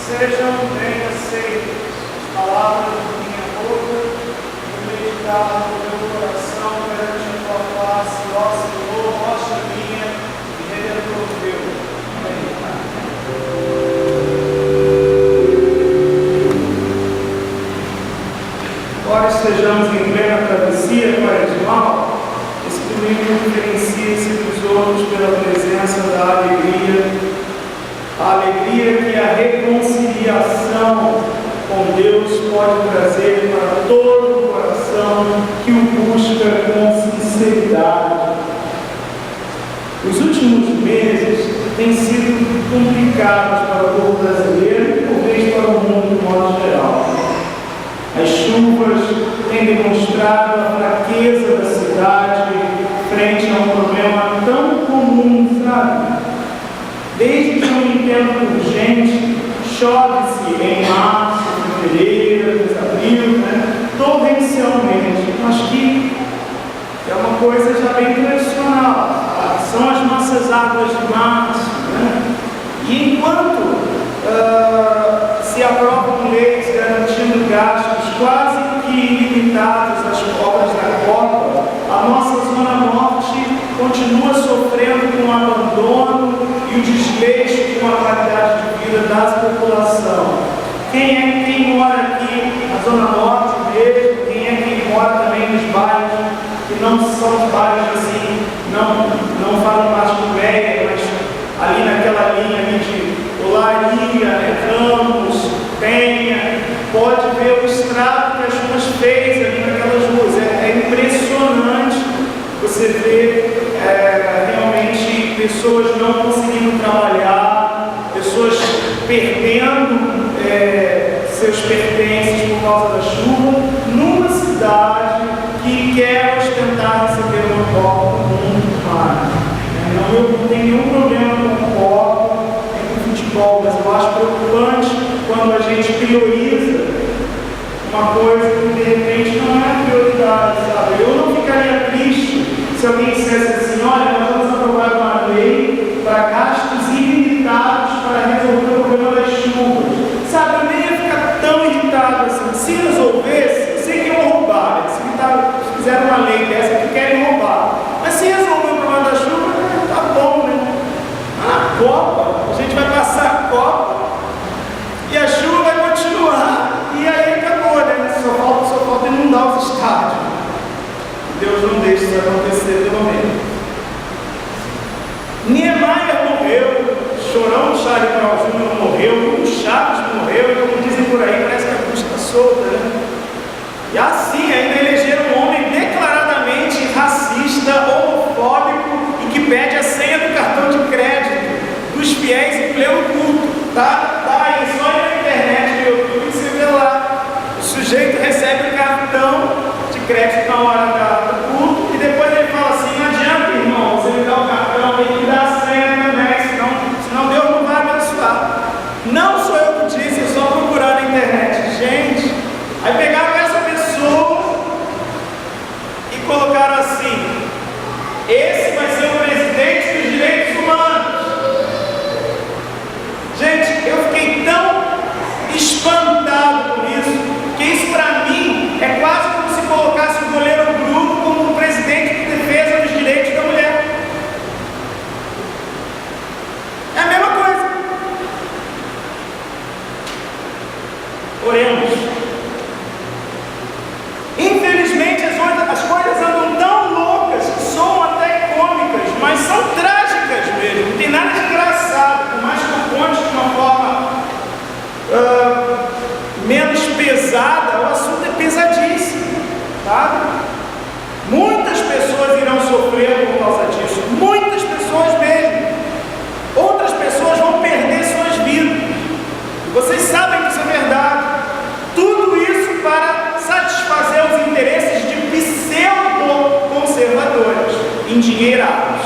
Sejam bem aceitas as palavras da minha boca e meditar no meu coração perante a tua face, ó Senhor, rocha minha e redentor meu. Embora estejamos em plena travessia quaresmal, esse domingo diferencia-se dos outros pela presença da alegria. A alegria que a reconciliação com Deus pode trazer para todo o coração que o busca com sinceridade. Os últimos meses têm sido complicados para o povo brasileiro e talvez para o mundo de modo geral. As chuvas têm demonstrado a fraqueza da cidade frente a um problema tão comum, sabe? Desde que eu me entendo por gente, chove-se em março, fevereiro, abril, torrencialmente. Acho que é uma coisa já bem tradicional. São as nossas águas de março. E enquanto se aprovam leis garantindo gastos quase que ilimitados às obras da Copa, a nossa Zona Norte continua sofrendo com o abandono e o desleixo com a qualidade de vida da população. Quem mora aqui na Zona Norte mesmo, quem mora também nos bairros que não são os bairros assim, não fazem parte do Meia, mas ali naquela linha ali de Olaria, Ramos, Penha, pode ver o estrago que as ruas fez ali naquelas ruas. É impressionante você ver realmente pessoas não conseguindo trabalhar, pessoas perdendo seus pertences por causa da chuva, numa cidade que quer ostentar receber uma Copa do Mundo mais. Eu não tenho nenhum problema com o Copa, nem com o futebol, mas eu acho preocupante quando a gente prioriza uma coisa que de repente não é prioridade, sabe? Eu não ficaria triste se alguém dissesse assim: olha, nós vamos aprovar uma lei para gastos ilimitados para resolver o problema das chuvas. Sabe, eu nem ia ficar tão irritado assim. Se resolvesse, eu sei que iam roubar, se fizeram uma lei dessa que querem roubar. Mas se resolver o problema da chuva, tá bom, né? A Copa, a gente vai passar a Copa e a chuva vai continuar e aí acabou, né? Só falta inundar os estádios. Deus não deixa isso acontecer, pelo menos. Niemeyer morreu, Chorão Charlie Brown Jr. morreu, o Chaves morreu, e como dizem por aí, parece que a cruz está solta, né? E assim, ainda elegeram um homem declaradamente racista, homofóbico e que pede a senha do cartão de crédito dos fiéis em pleno culto. Tá aí, só na internet, no YouTube, você vê lá. O sujeito recebe o cartão de crédito na hora do culto e depois ele fala assim: não adianta, irmão, você me dá o cartão, tem que dar a senha também, senão Deus não vai abençoar. Não sou eu que disse, é só procurar na internet. Gente, aí pegaram essa pessoa e colocaram assim: esse vai ser o presidente dos direitos humanos. Gente, eu fiquei tão espantado com isso, que isso para mim é quase como se colocasse o goleiro Bruno como o presidente de defesa dos direitos da mulher. É a mesma coisa. Oremos. Infelizmente as coisas andam tão loucas que são até cômicas, mas são trágicas mesmo. Não tem nada de engraçado, por mais que eu conte de uma forma menos pesada, o assunto é pesadíssimo, tá? Muitas pessoas irão sofrer por causa disso, muitas pessoas mesmo. Outras pessoas vão perder suas vidas. Vocês sabem que isso é verdade. Tudo isso para satisfazer os interesses de pseudo-conservadores, endinheirados.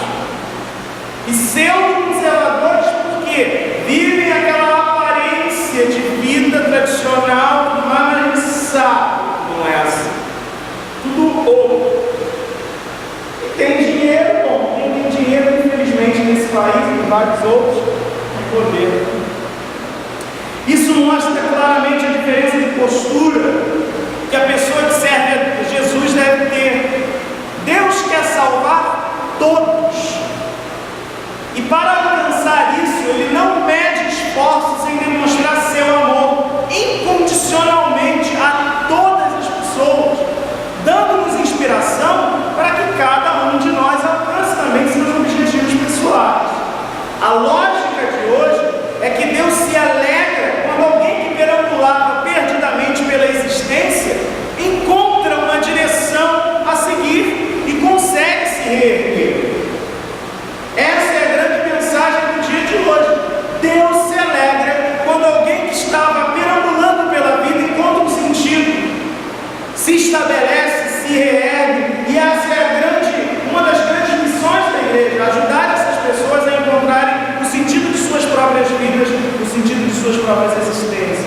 Pseudo-conservadores porque vivem aquela aparência de vida tradicional, mas a gente sabe que não é assim. Tudo ouro. E tem dinheiro, bom, quem tem dinheiro, infelizmente, nesse país e em vários outros, tem poder. Isso mostra claramente a diferença de postura que a pessoa que serve a Jesus deve ter. Deus quer salvar todos. E para alcançar isso, Ele não mede esforços em demonstrar seu amor incondicionalmente a todas as pessoas, dando-nos inspiração para que cada um de nós alcance também seus objetivos pessoais. A lógica de hoje é que Deus se alegra quando alguém que perambulava perdidamente pela existência encontra uma direção a seguir e consegue se reerguer. Essa é a grande mensagem do dia de hoje. Deus se alegra quando alguém que estava perambulando pela vida encontra um sentido, se estabelece, se reergue, e essa é uma das grandes missões da igreja, ajudar essas pessoas a encontrarem o sentido de suas próprias vidas, o sentido de suas próprias existências.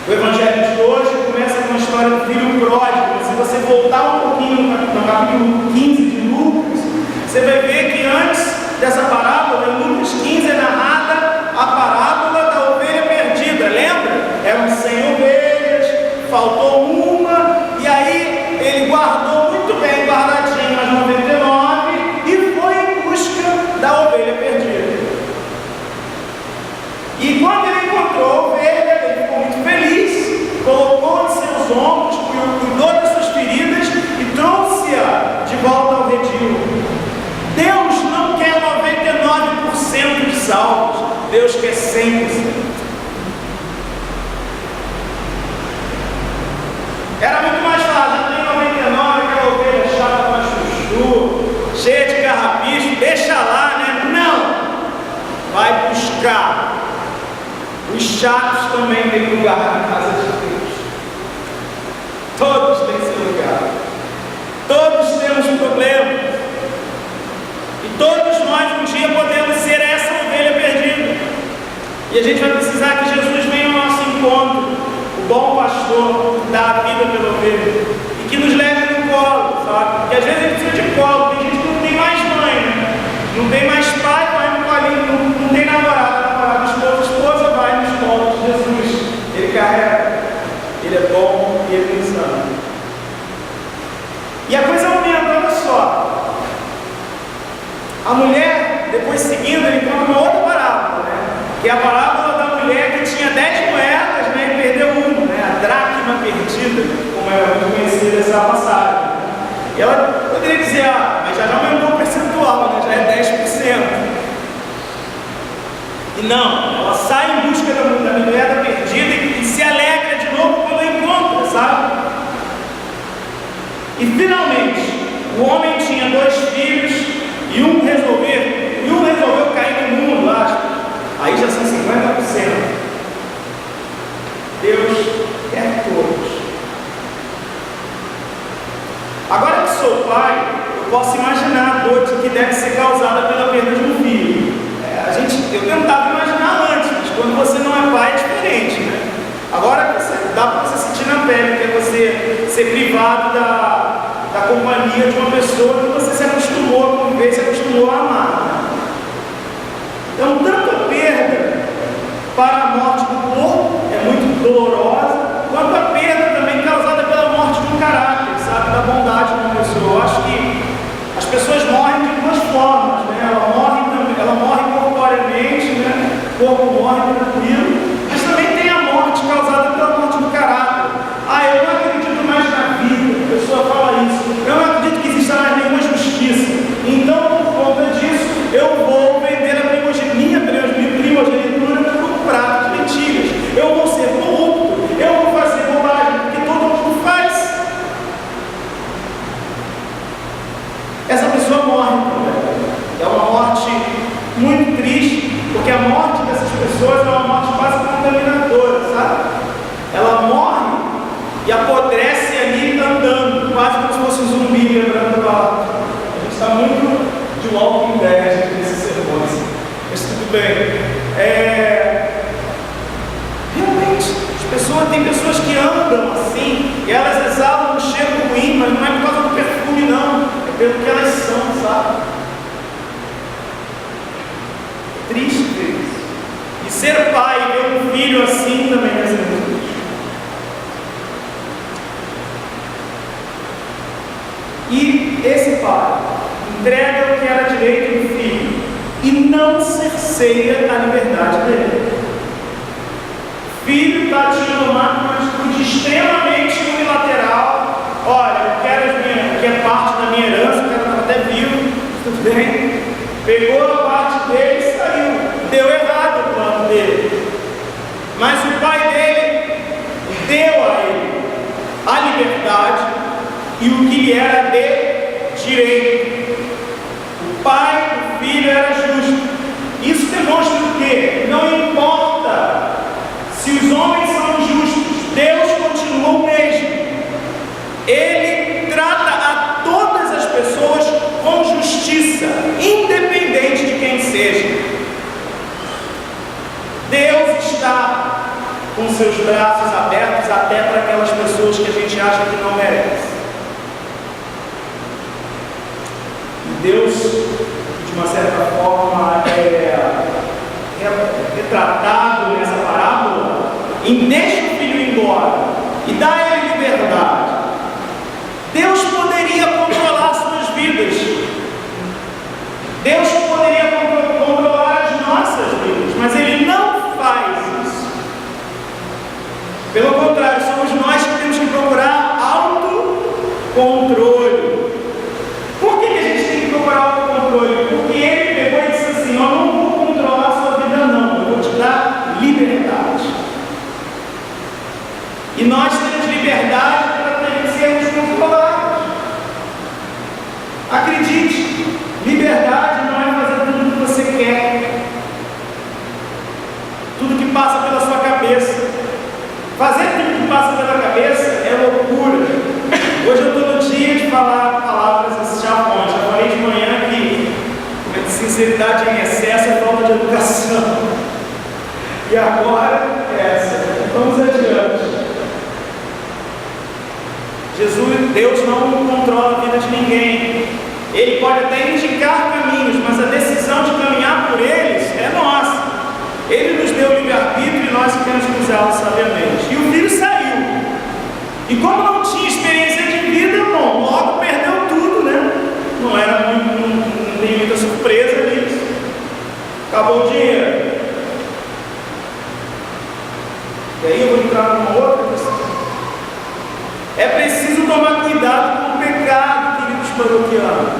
O Evangelho de hoje começa com a história do filho pródigo. Se você voltar um pouquinho no capítulo 15 de Lucas, você vai ver que antes dessa parábola, em Lucas 15, é narrada a parábola da ovelha perdida. Lembra? Eram 100 ovelhas, faltou uma, e aí ele guardou muito bem guardadinho as 99 e foi em busca da ovelha perdida. E quando ele encontrou a ovelha, ele ficou muito feliz, colocou em seus ombros, cuidou das suas feridas e trouxe-a de volta ao redil. Deus não quer 99% de salvos, Deus quer 100%. Era muito mais fácil, tem 99, aquela ovelha chata com a chuchu, cheia de carrapicho, deixa lá, né? Não! Vai buscar. Os chatos também têm lugar na casa de Deus. Todos têm seu lugar. Todos temos problemas. E todos nós um dia podemos ser essa ovelha perdida. E a gente vai precisar que Jesus venha ao nosso encontro, o bom pastor que dá a vida pela ovelha, e que nos leve no colo, sabe? Porque às vezes a gente precisa de colo. Tem gente que não tem mais mãe, né? Não tem mais pai, vai no colinho, não tem namorada, esposa vai nos colos de Jesus. Ele carrega, ele é bom e ele nos ama. E a coisa aumenta, olha só. A mulher, depois seguindo, ele conta uma outra parábola, né? Que é a parábola da mulher que tinha 10 moedas, né? E perdeu uma, né? A dracma perdida, como é muito conhecida essa passagem. E ela poderia dizer, mas já aumentou o percentual, né? Já é 10%. E não, ela sai em busca da moeda perdida e se alegra de novo quando a encontra, sabe? E finalmente, o homem tinha 2 filhos e um resolveu cair no mundo, acho. Aí já são 50%. Deus quer todos. Agora que sou pai, eu posso imaginar a dor que deve ser causada pela perda de um filho. Eu tentava imaginar antes, mas quando você não é pai é diferente, né? Agora dá para você sentir na pele, que é você ser privado da companhia de uma pessoa que você se acostumou a conviver, se acostumou a amar. Né? Então, tanto a perda para a morte do corpo é muito dolorosa, quanto a perda também causada pela morte de um caráter, sabe? Da bondade de uma pessoa. Eu acho que as pessoas morrem de 2 formas, né? Ela morre corporeamente, né? O corpo morre tranquilo, mas também tem a morte causada pela morte do caráter. Eu não acredito mais na vida. A pessoa fala isso. Eu não acredito que exista mais nenhuma justiça. Então, por conta disso, eu vou vender a minha primogenitura por um prato de mentiras. Eu vou ser corrupto. Eu vou fazer bobagem, porque todo mundo faz. Essa pessoa morre também. É uma morte muito triste, porque a morte dessas pessoas é uma morte quase contaminadora, sabe? Ela morre e apodrece ali andando, quase como se fosse um zumbi lembrando lá. A gente está muito de Walking Dead nesses sermões, mas tudo bem. Realmente, tem pessoas que andam assim, e elas exalam um cheiro ruim, mas não é por causa do perfume não, é pelo que elas são, sabe? Triste ver isso. E ser pai e ver um filho assim também é ser triste. E esse pai entrega o que era direito do filho e não cerceia a liberdade dele. O filho está tomando uma atitude extremamente unilateral. Olha, eu quero que é parte da minha herança, eu quero estar até vivo, tudo bem. Pegou a parte dele e saiu. Deu errado o plano dele. Mas o pai dele deu a ele a liberdade e o que lhe era de direito. O pai do filho era justo. Isso demonstra o quê? Não importa se os homens são justos, Deus continua o mesmo. Ele trata a todas as pessoas com justiça, independente de quem seja. Deus está com seus braços abertos até para aquelas pessoas que a gente acha que não merece. E Deus, de uma certa forma, retratado nessa parábola, em deixa o filho ir embora e dá a ele liberdade. Deus poderia controlar suas vidas. Deus poderia controlar as nossas vidas, mas Ele não faz isso. Pelo contrário, somos nós que temos que procurar autocontrole. Por que a gente tem que procurar autocontrole? Porque Ele pegou e disse assim: eu não vou controlar a sua vida não, eu vou te dar liberdade. E nós temos liberdade para sermos controlados. Acredite, liberdade não é fazer tudo o que você quer, tudo que passa pela sua cabeça. Fazer tudo que passa pela cabeça é loucura. Hoje eu estou no dia de falar palavras chavões. Já falei de manhã que sinceridade em excesso é falta de educação. E agora essa. Vamos adiante. Deus não controla a vida de ninguém. Ele pode até indicar caminhos, mas a decisão de caminhar por eles é nossa. Ele nos deu o livre-arbítrio e nós temos que usá-lo sabiamente. E o filho saiu. E como não tinha experiência de vida, bom, logo perdeu tudo, né? Não tem muita surpresa nisso. Acabou o dinheiro. E aí eu vou entrar numa outra questão. É preciso tomar cuidado com o pecado, queridos paroquianos.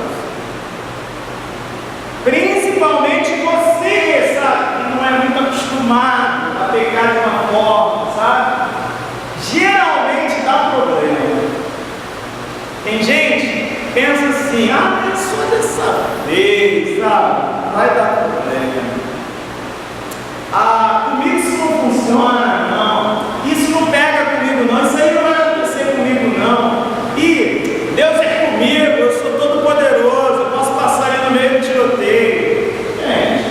Principalmente você, sabe, que não é muito acostumado a pecar de uma forma, sabe? Geralmente dá problema. Tem gente que pensa assim: ah, mas só dessa vez, sabe? Vai dar problema. Ah, comigo isso não funciona, não. Isso não pega comigo, não. Isso aí não vai acontecer comigo, não. E Deus é comigo, eu sou todo poderoso, eu posso passar ali no meio do tiroteio. Gente,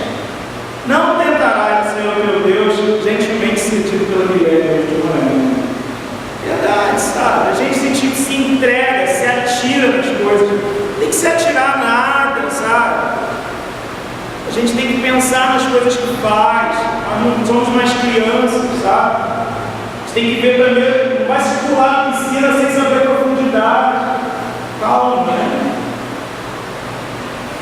não tentará o Senhor meu Deus, gentilmente sentido pela Guilherme de manhã. Verdade, sabe? A gente se entrega, se atira nas coisas. Não tem que se atirar nada, sabe? A gente tem que pensar nas coisas que faz. Nós não somos mais crianças, sabe? A gente tem que ver primeiro, não vai se pular na piscina sem saber a profundidade. Calma, né?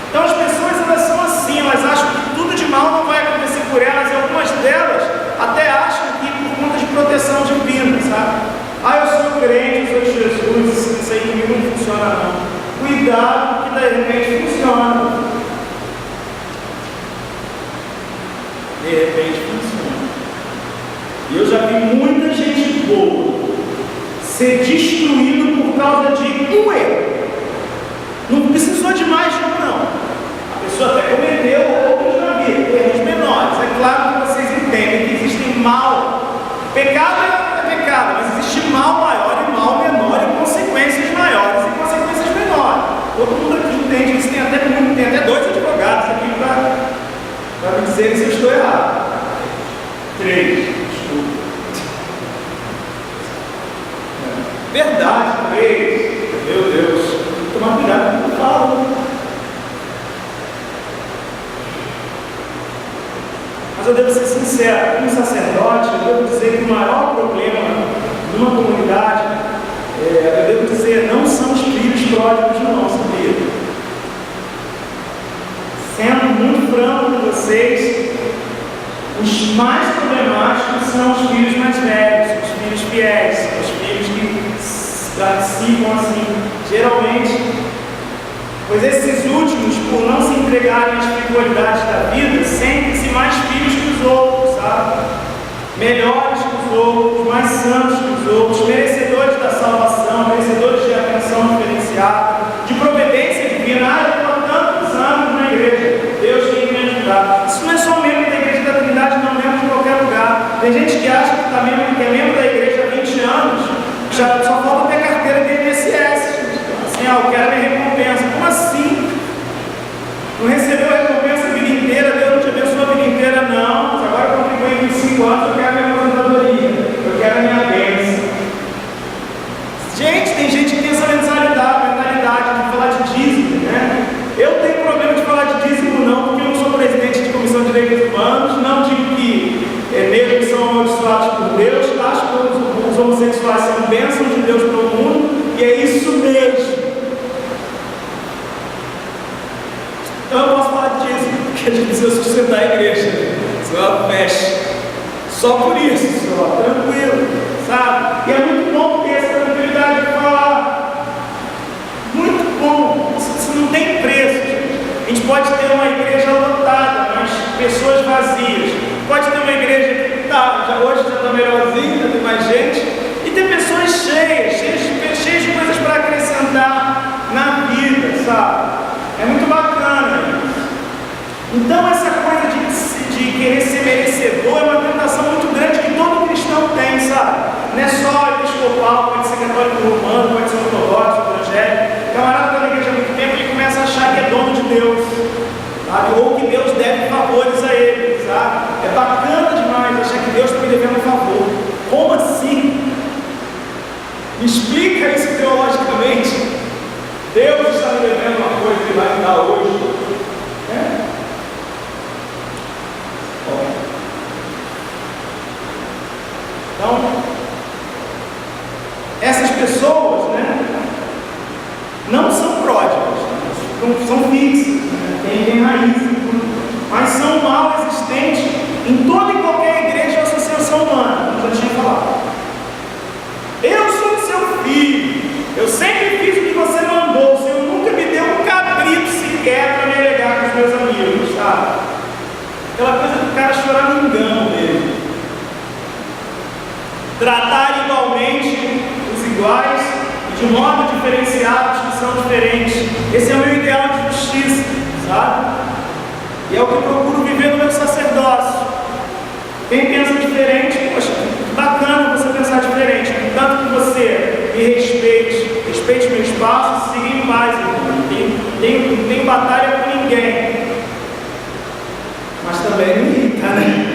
Então as pessoas, elas são assim, elas acham que tudo de mal não vai acontecer por elas, e algumas delas até acham que por conta de proteção divina, sabe? Ah, eu sou crente, eu sou de Jesus, isso aí comigo não funciona não. Cuidado, que de repente funciona. De repente funciona. E eu já vi muita gente boa ser destruído por causa de um erro. Não precisou de mais não. A pessoa até cometeu outros na vida, erros menores. É claro que vocês entendem que existe mal. Pecado é pecado, mas existe mal maior e mal menor e consequências maiores e consequências menores. Todo mundo aqui entende isso. Tem até dois advogados aqui para me dizer se eu estou errado. 3, desculpa. Verdade, 3. Meu Deus, tomar cuidado com o que eu falo. Mas eu devo ser sincero, como sacerdote, eu devo dizer que o maior problema de uma comunidade, eu devo dizer, não são os filhos pródigos, não, sabia? Sendo muito franco com vocês, os mais problemáticos são os filhos mais velhos, os filhos fiéis, os filhos que participam assim, geralmente. Pois esses últimos, por não se entregarem às frivolidades da vida, sentem-se mais filhos que os outros, sabe? Melhores que os outros, mais santos que os outros, merecedores da salvação, merecedores de atenção diferenciada, de providência divina. Eu estou há tantos anos na igreja, Deus tem que me ajudar. Isso não é só membro da igreja da Trindade, não, membro de qualquer lugar. Tem gente que acha que é membro da igreja há 20 anos, já só falta ter carteira de INSS. Assim, eu quero minha recompensa. Como assim? Não recebeu a recompensa a vida inteira, Deus não te abençoou a vida inteira, não. Agora eu contribuí 25 anos, eu quero minha aposentadoria, eu quero a minha bênção. Gente, tem gente que tem essa mentalidade de falar de dízimo, né? Eu tenho problema de falar de dízimo, não, porque eu não sou presidente de comissão de direitos humanos, não digo que negros são amaldiçoados por Deus, acho que os homossexuais são bênçãos de Deus para o mundo, e é isso mesmo. Então eu posso falar disso, porque a gente precisa sustentar a igreja, senão fecha. Só por isso, só, tranquilo, sabe? E é muito bom ter essa tranquilidade de falar. Muito bom, isso não tem preço, gente. A gente pode ter uma igreja lotada, mas pessoas vazias. Pode ter uma igreja que hoje já está melhorzinha, já tem mais gente, e ter pessoas cheias de coisas para acrescentar na vida, sabe? É muito bacana isso. Então essa coisa de querer ser merecedor é uma tentação muito grande que todo cristão tem, sabe? Não é só episcopal, pode ser católico romano, pode ser ortodoxo, evangélico. O camarada está na igreja há muito tempo e ele começa a achar que é dono de Deus, sabe? Ou que Deus deve favores a ele, sabe? É bacana demais achar que Deus está me devendo um favor. Como assim? Me explica isso teologicamente. Deus está me devendo uma coisa que vai me dar hoje. Então, essas pessoas, né, não são pródigas, são fixas, né, têm raízes, mas são mal existentes em toda e qualquer igreja ou associação humana, como já tinha falado. Eu sou seu filho, eu sempre fiz o que você mandou, o Senhor nunca me deu um cabrito sequer para me alegar com os meus amigos, sabe? Aquela coisa do cara chorar no engano mesmo. Tratar igualmente os iguais e de modo diferenciado os que são diferentes. Esse é o meu ideal de justiça, sabe? E é o que eu procuro viver no meu sacerdócio. Quem pensa diferente, poxa, bacana você pensar diferente, tanto que você me respeite meu espaço, siga em paz, irmão. Não tem batalha com ninguém, mas também não irrita, né?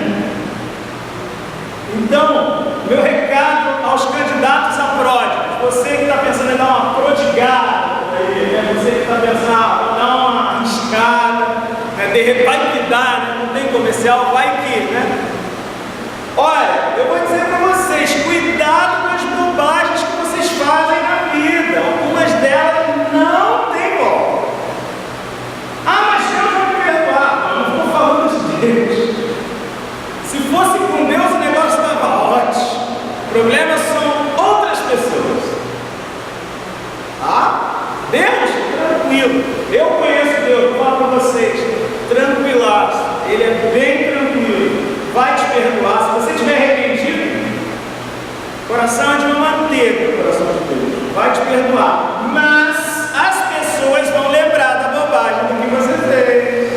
Então, meu recado aos candidatos a pródigos, você que está pensando em dar uma prodigada, você que está pensando, vou dar uma arriscada, vai que dá, né? Não tem comercial, vai que, né? Olha, eu vou dizer para vocês, cuidado com as bobagens que vocês fazem na vida, algumas delas não tem volta. Mas Deus vai me perdoar, eu não estou falando de Deus. Se fosse com Deus o negócio estava ótimo, o problema são outras pessoas. Deus, tranquilo, eu conheço Deus, vou falar para vocês, tranquilaço, Ele é bem tranquilo, vai te perdoar. Se você estiver arrependido, coração é de uma manteiga, o coração de Deus, vai te perdoar, mas as pessoas vão lembrar da bobagem do que você fez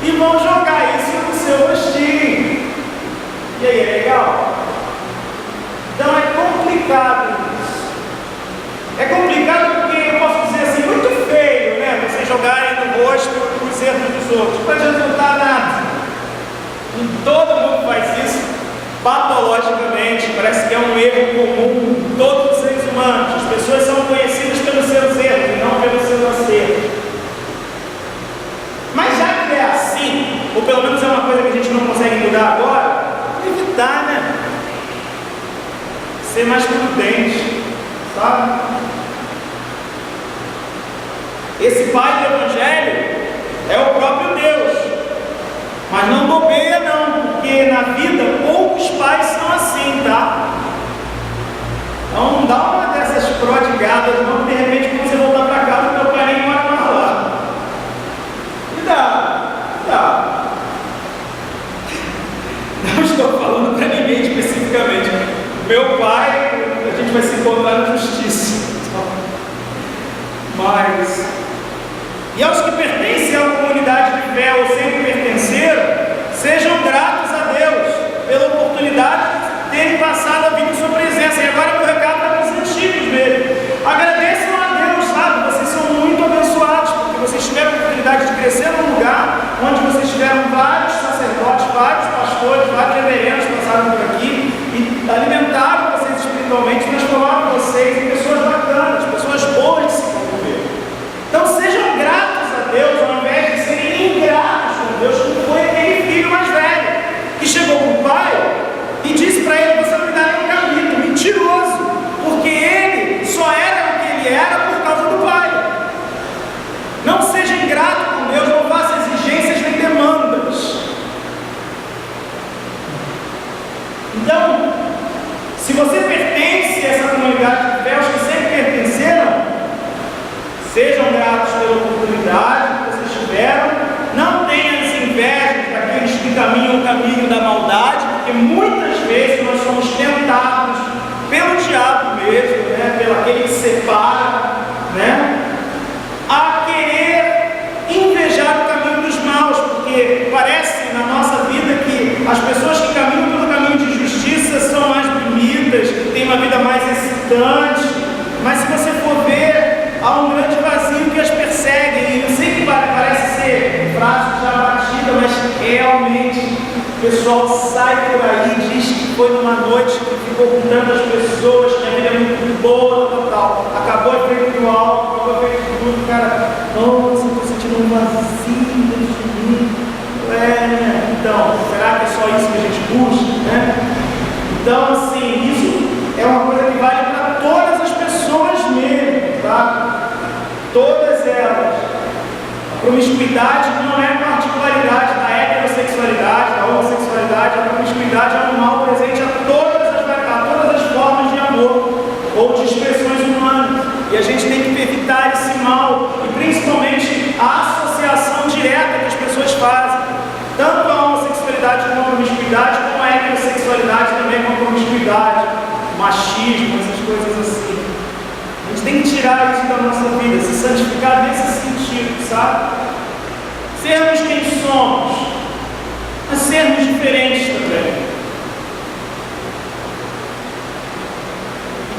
e vão jogar isso no seu rostinho. E aí, é legal? Então é complicado isso. É complicado porque eu posso dizer assim, muito feio, né? Vocês jogarem no rosto os erros dos outros, não pode resultar nada. E todo mundo faz isso patologicamente, parece que é um erro comum em todos os seres humanos. As pessoas são conhecidas pelos seus erros e não pelos seus acertos. Mas já que é assim, ou pelo menos é uma coisa que a gente não consegue mudar agora, evitar cuidar, né? Ser mais prudente, sabe? Esse pai do Evangelho é o próprio Deus, mas não bobeia não, porque na vida poucos pais são assim, tá? Então não dá uma dessas prodigadas não, de repente quando você voltar para casa, teu pai nem mora mais lá. Cuidado. Não estou falando para ninguém especificamente. Meu pai, a gente vai se encontrar na justiça. Mas, e aos que pertencem à comunidade de fé ou sempre pertenceram, sejam gratos a Deus pela oportunidade de terem passado a vida em sua presença. E agora meu recado para os antigos mesmo. Agradeçam a Deus, sabe? Vocês são muito abençoados, porque vocês tiveram a oportunidade de crescer num lugar onde vocês tiveram vários sacerdotes, vários pastores, vários reverendos passaram por aqui e alimentaram vocês espiritualmente, transformaram vocês em pessoas bacanas, pessoas boas de se conviver. Então sejam gratos a Deus, ao invés de serem ingratos com Deus, como foi aquele filho mais velho, que chegou para o pai e disse para ele: você não me dará um cabrito. Mentiroso, porque ele só era o que ele era por causa do pai. Não seja ingrato com Deus, não faça exigências nem demandas. Então, se você pertence a essa comunidade de fé, os que sempre pertenceram, sejam gratos pela oportunidade que vocês tiveram. Não tenham inveja daqueles que caminham o caminho da maldade, porque muitas vezes nós somos tentados pelo diabo mesmo, né? Pelo aquele que separa, né? A querer invejar o caminho dos maus, porque parece na nossa vida que as pessoas que caminham pelo caminho de justiça são mais bonitas, têm uma vida mais excitante, mas se você for ver, há um grande vazio que as persegue. E eu sei que parece ser frase já batida, mas realmente o pessoal sai por aí e diz que foi numa noite que ficou com tantas pessoas, que a vida é muito boa, total. Acabou a efeito do álcool, acabou a efeito de tudo, cara. Nossa, eu estou sentindo um vazio dentro de mim. Né? Então, será que é só isso que a gente busca, né? Então, assim, isso é uma coisa que vale para todas as pessoas mesmo, tá? Todas elas. A promiscuidade não é particularidade da heterossexualidade, da homossexualidade. A promiscuidade é um mal presente a todas as formas de amor ou de expressões humanas. E a gente tem que evitar esse mal, e principalmente a associação direta que as pessoas fazem, tanto a homossexualidade com a promiscuidade, como a heterossexualidade também com a promiscuidade, machismo, essas coisas assim. A gente tem que tirar isso da nossa vida, se santificar nesse sentido, sabe? Sermos quem somos, mas sermos diferentes também.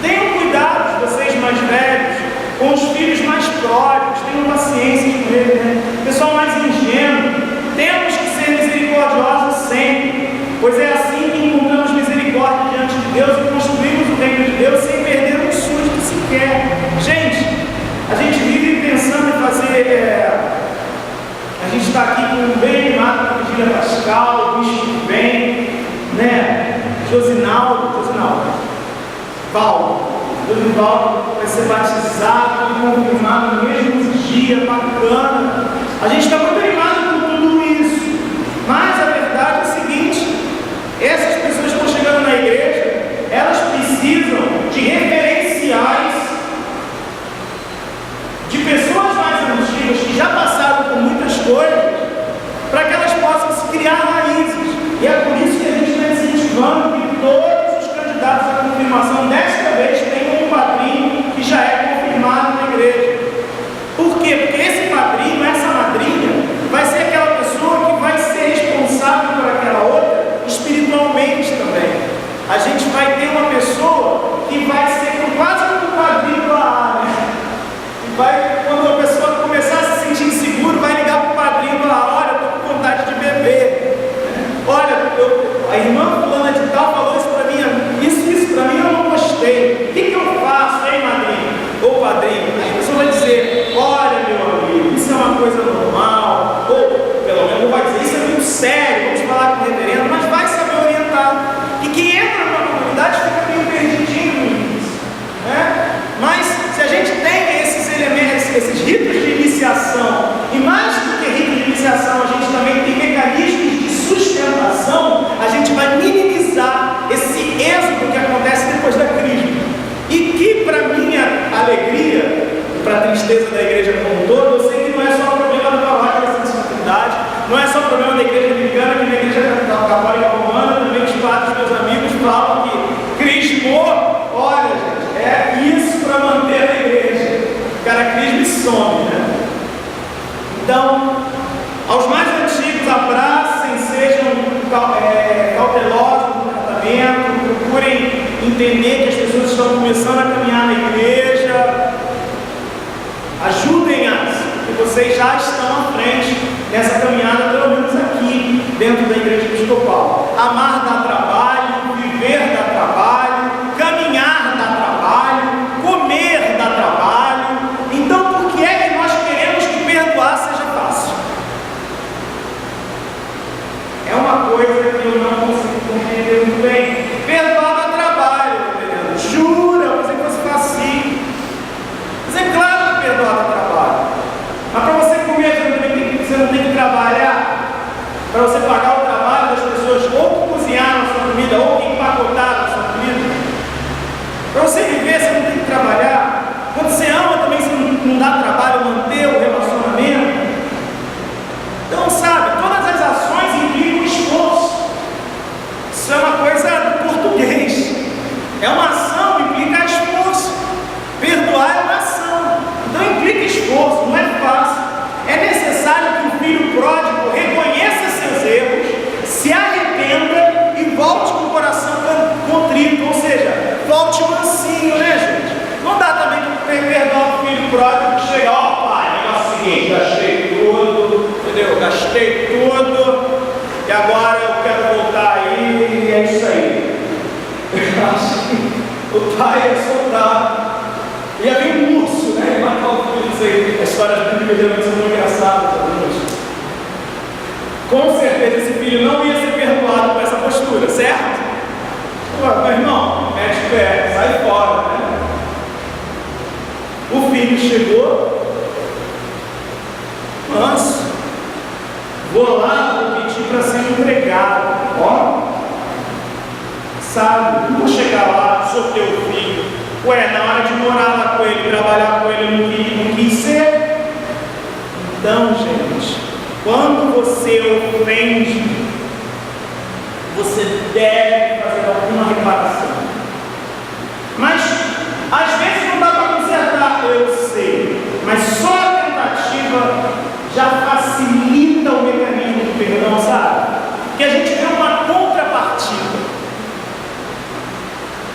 Tenham cuidado, vocês mais velhos, com os filhos mais pródigos, tenham paciência com eles, né? Pessoal mais ingênuo, temos que ser misericordiosos sempre, pois é assim que encontramos misericórdia diante de Deus e construímos o reino de Deus sem perder um súdito sequer. Gente, a gente vive pensando em fazer. A gente está aqui com bem animado para a vigília pascal, o bicho que vem, né? Josinaldo, Dorival vai ser batizado e confirmado no mesmo dia, bacana. A gente está muito animado com tudo isso, mas a verdade é a seguinte: essas pessoas que estão chegando na igreja, elas precisam de referenciais de pessoas mais antigas que já passaram por muitas coisas, para que elas possam se criar raízes. E é por isso que a gente está incentivando que todos os candidatos à confirmação desta vez tenham um padrinho que já é confirmado na igreja. Por quê? Porque esse padrinho, essa madrinha, vai ser aquela pessoa que vai ser responsável por aquela outra espiritualmente também. A gente vai ter uma pessoa que vai ser quase como um padrinho da área. E vai, quando a pessoa começar a se sentir inseguro, vai ligar para o padrinho e falar: olha, eu estou com vontade de beber. Olha, a irmã fulana de tal falou isso para mim, isso para mim eu não gostei. O que eu faço, hein, madrinha? Ou padrinho? Aí a pessoa vai dizer: olha, meu amigo, isso é uma coisa normal. Ou, pelo menos, vai dizer: isso é muito sério, vamos falar com o reverendo, mas vai saber orientar. E verdade, fica meio perdidinho no início, né? Mas se a gente tem esses elementos, esses ritos de iniciação, e mais do que ritos de iniciação, a gente também tem mecanismos de sustentação, a gente vai minimizar esse êxodo que acontece depois da crisma. E que, para minha alegria, para a tristeza da igreja como um todo, eu sei que não é só o problema da paróquia da Santificabilidade, não é só o problema da igreja anglicana, que na igreja católica romana, também os padres, meus amigos, falam que crismou, olha gente, é isso para manter a igreja. O cara crisma e some, né? Então, aos mais antigos, abracem, sejam cautelosos no tratamento, procurem entender que as pessoas estão começando a caminhar na igreja, ajudem-as, que vocês já estão à frente nessa caminhada, pelo menos aqui dentro da igreja episcopal. Amar dá trabalho, viver dá trabalho, caminhar dá trabalho, comer dá trabalho. Então, por que é que nós queremos que perdoar seja fácil? É uma coisa que eu não consigo compreender muito bem. Perdoar dá trabalho, entendeu? Jura, eu pensei que fosse fácil. Mas é claro que perdoar dá trabalho. Mas para você comer, você não tem que trabalhar. Para você pagar o trabalho das pessoas, ou que cozinharam a sua comida, ou que empacotaram a sua comida. Para você viver, você não tem que trabalhar. Quando você ama também, você não dá trabalho manter o relacionamento. Então, sabe, todas as ações implicam esforço. Isso é uma coisa do português. É uma ação, implica esforço. Perdoar é uma ação. Então implica esforço, não é fácil. É necessário que o filho pródigo reconheça seus erros, se arrependa e volte com o coração contrito, ou seja, volte mansinho, né, gente? Não dá também para perdoar o filho pródigo que chega, ó pai, negócio seguinte, gastei tudo, entendeu? Gastei tudo e agora eu quero voltar aí e é isso aí. Eu acho que o pai ia soltar. Ia vir um urso, né? E matar o filho, não sei. A história bíblica geralmente são muito engraçadas. Com certeza esse filho não ia ser perdoado por essa postura, certo? Meu irmão, mete o pé, sai fora, né? O filho chegou, manso, vou lá, vou pedir para ser empregado, ó. Sabe, não vou chegar lá, sou teu filho. Ué, na hora de morar lá com ele, trabalhar com ele, não quis ser? Então, gente, quando você ofende, você deve fazer alguma reparação. Mas, às vezes não dá para consertar, eu sei. Mas só a tentativa já facilita o mecanismo do perdão, sabe? Que a gente vê uma contrapartida.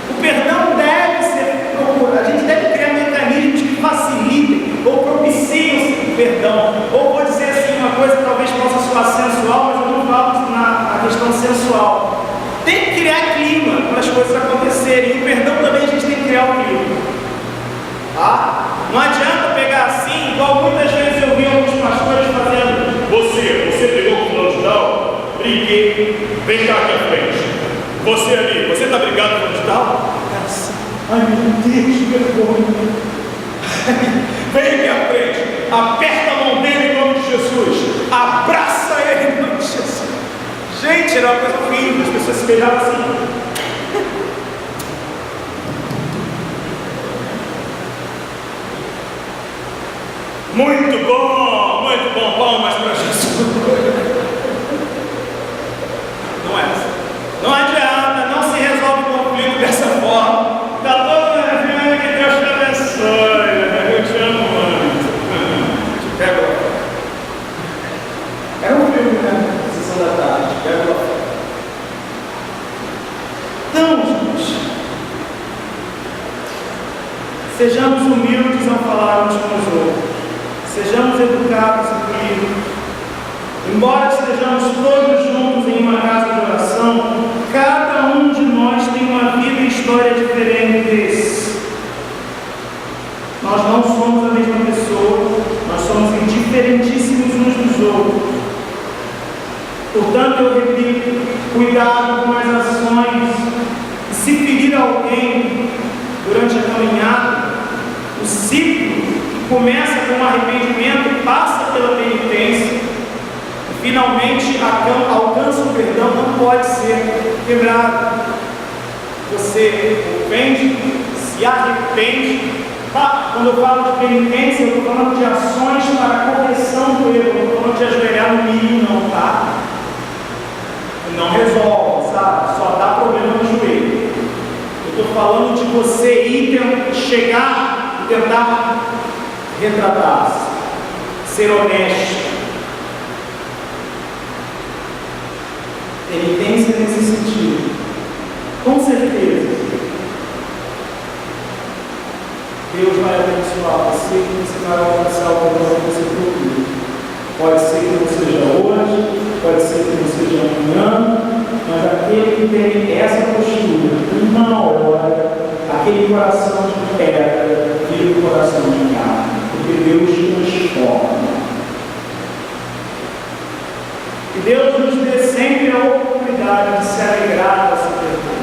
O perdão deve ser procurado, a gente deve criar mecanismos que facilitem ou propiciem o perdão. Ou vou dizer assim, uma coisa que talvez possa soar sensual, mas eu não falo na questão sensual. Tem que criar clima para as coisas acontecerem. E o perdão também a gente tem que criar o clima. Tá? Não adianta pegar assim, igual muitas vezes eu vi alguns pastores fazendo. Você brigou com o fulano de tal? Briguei. Vem cá aqui à frente. Você ali, você está brigado com o fulano de tal? Ai meu Deus, que vergonha. Vem aqui à frente. Aperta a mão dele em nome de Jesus. Abraça ele em nome de Jesus. Gente, era uma coisa horrível. As pessoas se beijavam assim. Muito bom, palmas para Jesus. Não é assim. Não adianta, não se resolve o conflito dessa forma. Está todo mundo, que Deus te abençoe. Eu te amo muito. Te pego lá. Era um filme, né? Sessão da tarde. Te pego lá. Então, gente, sejamos humildes ao falar uns com os outros. Sejamos educados e queridos. Embora estejamos todos juntos em uma casa de oração, cada um de nós tem uma vida e história diferentes. Nós não somos a mesma pessoa, nós somos indiferentíssimos uns dos outros. Portanto, eu repito, cuidado com as ações. Se ferir alguém durante a caminhada, o ciclo que começa com o arrependimento, passa pela penitência, e finalmente alcança o perdão, não pode ser quebrado. Você ofende, se arrepende. Quando eu falo de penitência, eu estou falando de ações para a correção do erro, eu estou falando de ajoelhar no milho, não, tá? Não resolve, sabe? Só dá problema no joelho. Eu estou falando de você ir chegar e tentar retratar-se, ser honesto. Penitência nesse sentido. Com certeza, Deus vai abençoar você e você vai alcançar o perdão que você procura. Pode ser que não seja hoje, pode ser que não seja amanhã, mas aquele que tem essa postura, uma hora, aquele coração de pedra, vira o coração de carne, porque Deus transforma. E Deus nos dê sempre a oportunidade de se alegrar dessa perdão.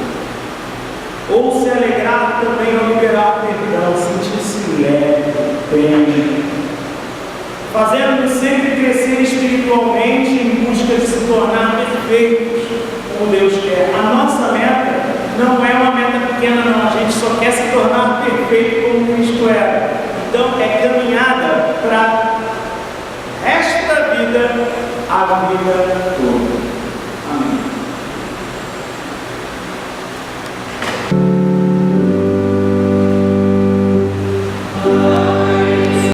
Ou se alegrar também ao liberar perdão, sentir-se leve, bem, fazendo-nos sempre crescer espiritualmente em busca de se tornar perfeitos como Deus quer. A nossa meta não é uma meta pequena, não. A gente só quer se tornar perfeito como Cristo era. Então é caminhada para esta vida, a vida toda.